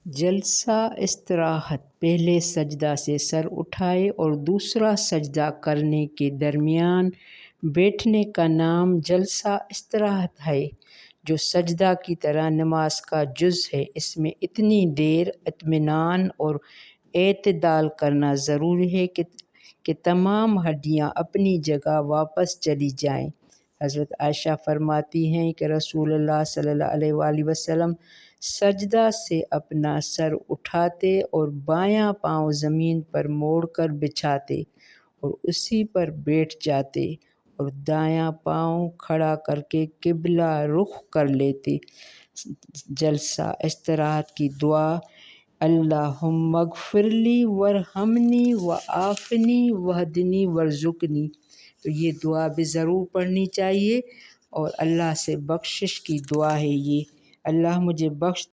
जलसा इस्तराहत। पहले सजदा से सर उठाए और दूसरा सजदा करने के दरमियान बैठने का नाम जलसा इस्तराहत है, जो सजदा की तरह नमाज का जुज़ है। इसमें इतनी देर इत्मीनान और एतदाल करना ज़रूरी है कि तमाम हड्डियाँ अपनी जगह वापस चली जाएं। हज़रत आयशा फरमाती हैं कि रसूलुल्लाह सल्लल्लाहु अलैहि वसल्लम सजदा से अपना सर उठाते और बायां पाँव ज़मीन पर मोड़कर बिछाते और उसी पर बैठ जाते और दायां पाँव खड़ा करके किबला रुख कर लेते। जलसा इस्तराहत की दुआ, अल्लाहुम्मा ग़फ़िरली वरहमनी व आफ़नी वहदनी वर्ज़ुक़नी। तो ये दुआ भी ज़रूर पढ़नी चाहिए और अल्लाह से बख्शिश की दुआ है ये। अल्लाह मुझे बख्श